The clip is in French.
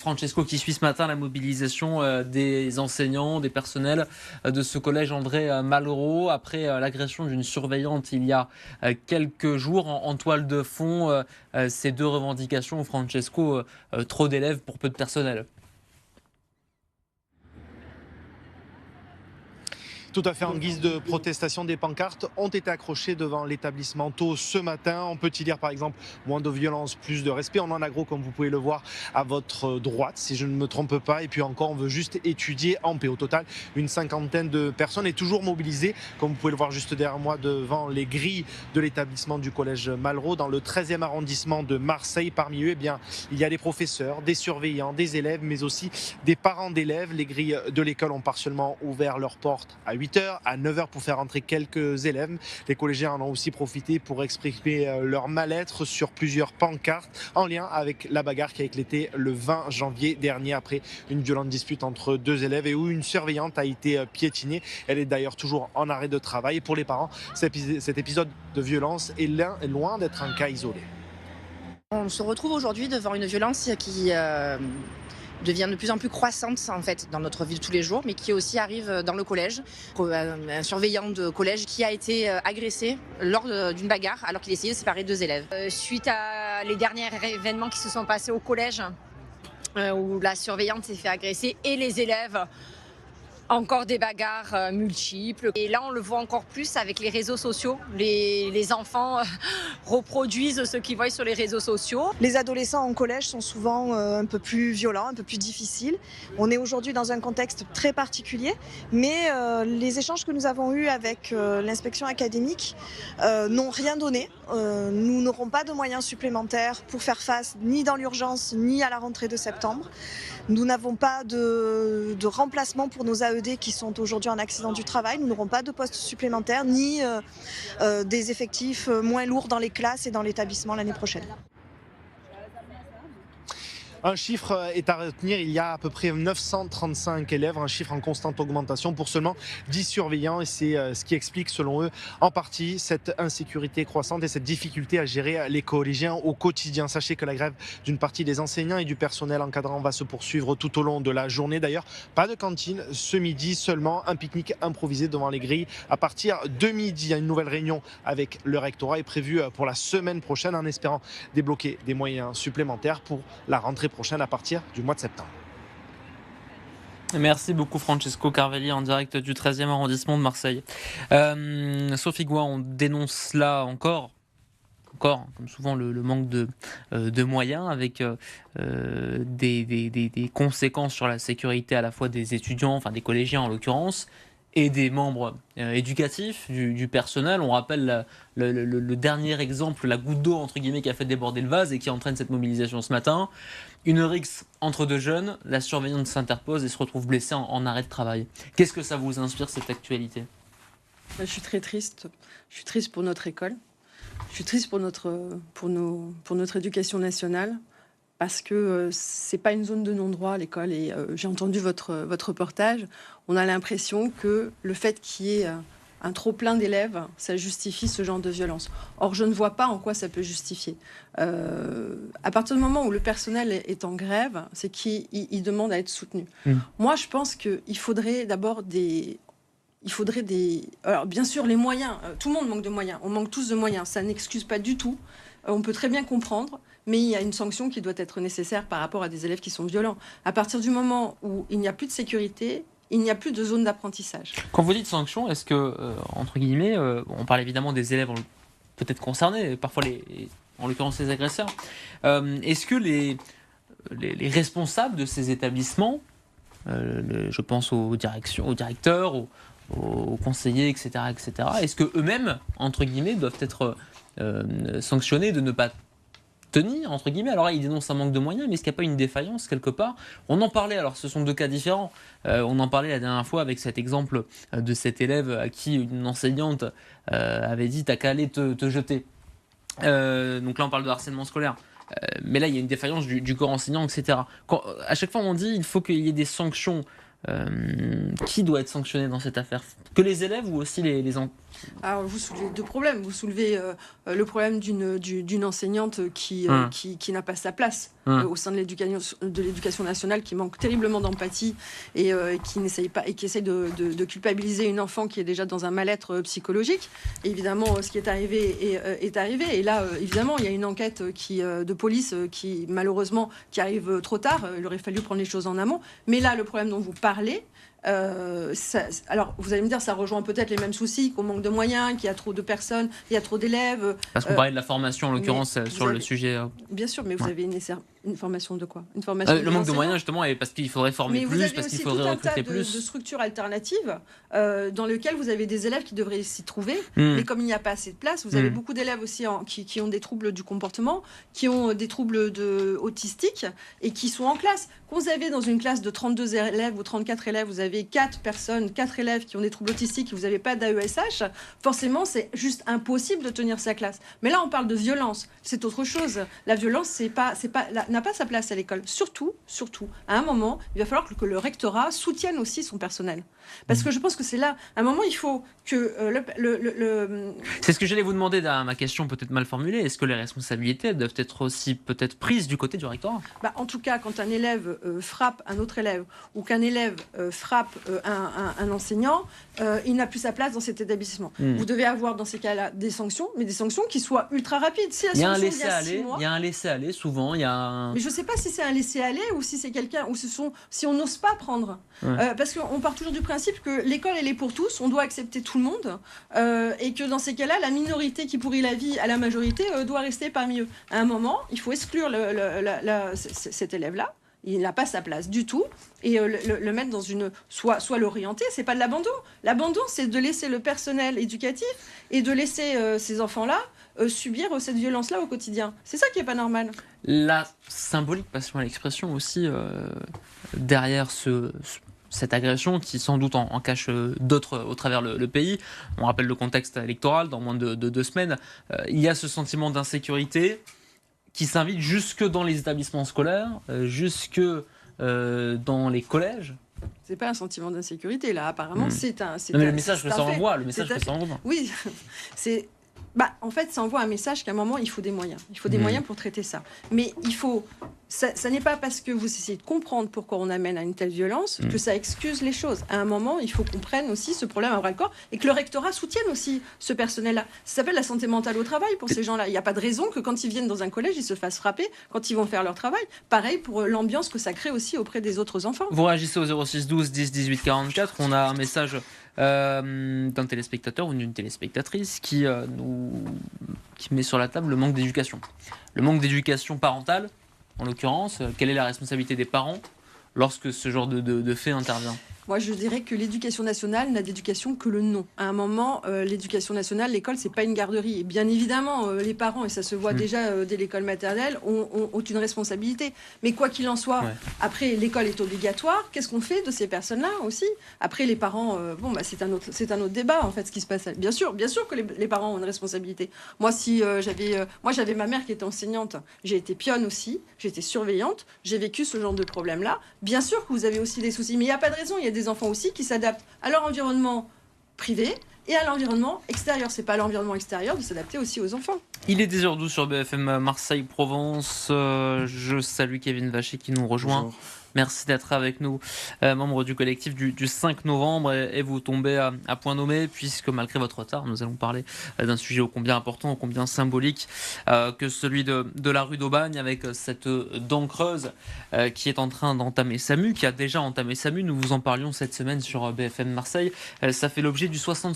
Francesco qui suit ce matin la mobilisation des enseignants, des personnels de ce collège André Malraux après l'agression d'une surveillante il y a quelques jours en toile de fond. Ces deux revendications, Francesco, trop d'élèves pour peu de personnel. Tout à fait, en guise de protestation, des pancartes ont été accrochées devant l'établissement tôt ce matin. On peut y lire par exemple moins de violence, plus de respect. On en a gros, comme vous pouvez le voir à votre droite, si je ne me trompe pas. Et puis encore, on veut juste étudier en paix. Au total, une cinquantaine de personnes est toujours mobilisée, comme vous pouvez le voir juste derrière moi, devant les grilles de l'établissement du collège Malraux, dans le 13e arrondissement de Marseille. Parmi eux, il y a des professeurs, des surveillants, des élèves, mais aussi des parents d'élèves. Les grilles de l'école ont partiellement ouvert leurs portes à 8h, à 9h pour faire entrer quelques élèves. Les collégiens en ont aussi profité pour exprimer leur mal-être sur plusieurs pancartes en lien avec la bagarre qui a éclaté le 20 janvier dernier après une violente dispute entre deux élèves et où une surveillante a été piétinée. Elle est d'ailleurs toujours en arrêt de travail. Et pour les parents, cet épisode de violence est loin d'être un cas isolé. On se retrouve aujourd'hui devant une violence qui devient de plus en plus croissante en fait dans notre vie de tous les jours, mais qui aussi arrive dans le collège. Un surveillant de collège qui a été agressé lors d'une bagarre alors qu'il essayait de séparer deux élèves. Suite à les derniers événements qui se sont passés au collège, où la surveillante s'est fait agresser et les élèves, encore des bagarres multiples. Et là, on le voit encore plus avec les réseaux sociaux. Les enfants reproduisent ce qu'ils voient sur les réseaux sociaux. Les adolescents en collège sont souvent un peu plus violents, un peu plus difficiles. On est aujourd'hui dans un contexte très particulier, mais les échanges que nous avons eus avec l'inspection académique n'ont rien donné. Nous n'aurons pas de moyens supplémentaires pour faire face ni dans l'urgence ni à la rentrée de septembre. Nous n'avons pas de remplacement pour nos AED qui sont aujourd'hui en accident du travail. Nous n'aurons pas de postes supplémentaires ni des effectifs moins lourds dans les classes et dans l'établissement l'année prochaine. Un chiffre est à retenir, il y a à peu près 935 élèves, un chiffre en constante augmentation pour seulement 10 surveillants. Et c'est ce qui explique selon eux en partie cette insécurité croissante et cette difficulté à gérer les collégiens au quotidien. Sachez que la grève d'une partie des enseignants et du personnel encadrant va se poursuivre tout au long de la journée. D'ailleurs, pas de cantine ce midi, seulement un pique-nique improvisé devant les grilles à partir de midi. Une nouvelle réunion avec le rectorat est prévue pour la semaine prochaine en espérant débloquer des moyens supplémentaires pour la rentrée prochaine à partir du mois de septembre. Merci beaucoup Francesco Carvelli en direct du 13e arrondissement de Marseille. Sophie Goua, on dénonce là encore, comme souvent, le manque de moyens avec des conséquences sur la sécurité à la fois des étudiants, enfin des collégiens en l'occurrence, et des membres éducatifs, du personnel. On rappelle le dernier exemple, la goutte d'eau entre guillemets qui a fait déborder le vase et qui entraîne cette mobilisation ce matin. Une rixe entre deux jeunes, la surveillante s'interpose et se retrouve blessée en arrêt de travail. Qu'est-ce que ça vous inspire, cette actualité ? Je suis très triste. Je suis triste pour notre école. Je suis triste pour notre éducation nationale. Parce que c'est pas une zone de non-droit, l'école. Et j'ai entendu votre reportage. On a l'impression que le fait qu'il y ait un trop-plein d'élèves, ça justifie ce genre de violence. Or, je ne vois pas en quoi ça peut justifier. À partir du moment où le personnel est en grève, c'est qu'il demande à être soutenu. Moi, je pense qu'il faudrait d'abord alors, bien sûr, les moyens. Tout le monde manque de moyens. On manque tous de moyens. Ça n'excuse pas du tout. On peut très bien comprendre. Mais il y a une sanction qui doit être nécessaire par rapport à des élèves qui sont violents. À partir du moment où il n'y a plus de sécurité, il n'y a plus de zone d'apprentissage. Quand vous dites sanction, est-ce que, entre guillemets, on parle évidemment des élèves peut-être concernés, parfois en l'occurrence les agresseurs, est-ce que les responsables de ces établissements, je pense aux directeurs, aux conseillers, etc., est-ce que eux-mêmes, entre guillemets, doivent être sanctionnés de ne pas tenir, entre guillemets? Alors là, il dénonce un manque de moyens, mais est-ce qu'il n'y a pas une défaillance quelque part? On en parlait, alors ce sont deux cas différents. On en parlait la dernière fois avec cet exemple de cet élève à qui une enseignante avait dit « t'as qu'à aller te jeter ». Donc là, on parle de harcèlement scolaire. Mais là, il y a une défaillance du corps enseignant, etc. À chaque fois, on dit il faut qu'il y ait des sanctions. Qui doit être sanctionné dans cette affaire? Que les élèves ou aussi les enfants? Alors, vous soulevez deux problèmes. Vous soulevez le problème d'une enseignante qui n'a pas sa place. au sein de l'éducation nationale qui manque terriblement d'empathie et qui essaye de culpabiliser une enfant qui est déjà dans un mal-être psychologique. Et évidemment, ce qui est arrivé est arrivé. Et là, évidemment, il y a une enquête de police qui, malheureusement, qui arrive trop tard. Il aurait fallu prendre les choses en amont. Mais là, le problème dont vous parlez, alors vous allez me dire, ça rejoint peut-être les mêmes soucis, qu'on manque de moyens, qu'il y a trop de personnes, il y a trop d'élèves. Parce qu'on parlait de la formation en l'occurrence sur le sujet. Bien sûr, mais vous avez une formation de quoi? Une formation le manque de moyens justement, et parce qu'il faudrait former plus, parce qu'il faudrait recruter plus. De structures alternatives dans lesquelles vous avez des élèves qui devraient s'y trouver, mais comme il n'y a pas assez de place, vous avez beaucoup d'élèves aussi qui ont des troubles du comportement, qui ont des troubles autistiques et qui sont en classe. Quand vous avez dans une classe de 32 élèves ou 34 élèves, vous avez 4 élèves qui ont des troubles autistiques et vous n'avez pas d'AESH, forcément c'est juste impossible de tenir sa classe. Mais là on parle de violence, c'est autre chose. La violence n'a pas sa place à l'école. Surtout, à un moment, il va falloir que le rectorat soutienne aussi son personnel. Parce que je pense que c'est là, à un moment, il faut que C'est ce que j'allais vous demander dans ma question peut-être mal formulée. Est-ce que les responsabilités doivent être aussi peut-être prises du côté du rectorat? En tout cas, quand un élève frappe un autre élève ou qu'un élève frappe un enseignant, il n'a plus sa place dans cet établissement. Vous devez avoir dans ces cas-là des sanctions, mais des sanctions qui soient ultra rapides. Si il y a un laisser-aller souvent. Mais je ne sais pas si c'est un laisser-aller ou si c'est quelqu'un, ou si on n'ose pas prendre. Parce qu'on part toujours du principe que l'école, elle est pour tous, on doit accepter tout le monde, et que dans ces cas-là, la minorité qui pourrit la vie à la majorité doit rester parmi eux. À un moment, il faut exclure cet élève-là. Il n'a pas sa place du tout, et le mettre dans une... Soit l'orienter, c'est pas de l'abandon. L'abandon, c'est de laisser le personnel éducatif et de laisser ces enfants-là subir cette violence-là au quotidien. C'est ça qui n'est pas normal. La symbolique, passons à l'expression aussi, derrière cette agression qui sans doute en cache d'autres au travers le pays. On rappelle le contexte électoral, dans moins de 2 semaines. Il y a ce sentiment d'insécurité qui s'invite jusque dans les établissements scolaires, jusque dans les collèges. C'est pas un sentiment d'insécurité, là, apparemment, mais le message que ça envoie, Oui, c'est... en fait, ça envoie un message qu'à un moment, il faut des moyens. Il faut des moyens pour traiter ça. Mais il faut... Ça n'est pas parce que vous essayez de comprendre pourquoi on amène à une telle violence que ça excuse les choses. À un moment, il faut qu'on prenne aussi ce problème à bras-le-corps et que le rectorat soutienne aussi ce personnel-là. Ça s'appelle la santé mentale au travail pour ces gens-là. Il n'y a pas de raison que quand ils viennent dans un collège, ils se fassent frapper quand ils vont faire leur travail. Pareil pour l'ambiance que ça crée aussi auprès des autres enfants. Vous réagissez au 06 12 10 18 44. On a un message d'un téléspectateur ou d'une téléspectatrice qui met sur la table le manque d'éducation. Le manque d'éducation parentale, en l'occurrence, quelle est la responsabilité des parents lorsque ce genre de fait intervient? Moi, je dirais que l'éducation nationale n'a d'éducation que le nom. À un moment, l'éducation nationale, l'école, c'est pas une garderie. Et bien évidemment, les parents, et ça se voit déjà dès l'école maternelle, ont une responsabilité. Mais quoi qu'il en soit, après, l'école est obligatoire. Qu'est-ce qu'on fait de ces personnes-là aussi? Après, les parents, c'est un autre débat, en fait, ce qui se passe. Bien sûr que les parents ont une responsabilité. Moi, j'avais ma mère qui était enseignante. J'ai été pionne aussi. J'ai été surveillante. J'ai vécu ce genre de problème-là. Bien sûr que vous avez aussi des soucis, mais il n'y a pas de raison. Il y a des enfants aussi qui s'adaptent à leur environnement privé et à l'environnement extérieur. C'est pas à l'environnement extérieur de s'adapter aussi aux enfants. Il est 10h12 sur BFM Marseille-Provence. Je salue Kevin Vacher qui nous rejoint. Bonjour. Merci d'être avec nous, membre du collectif du 5 novembre, et vous tombez à point nommé, puisque malgré votre retard, nous allons parler d'un sujet ô combien important, ô combien symbolique, que celui de la rue d'Aubagne, avec cette dent creuse qui est en train d'entamer sa mue, qui a déjà entamé sa mue. Nous vous en parlions cette semaine sur BFM Marseille. Ça fait l'objet du 60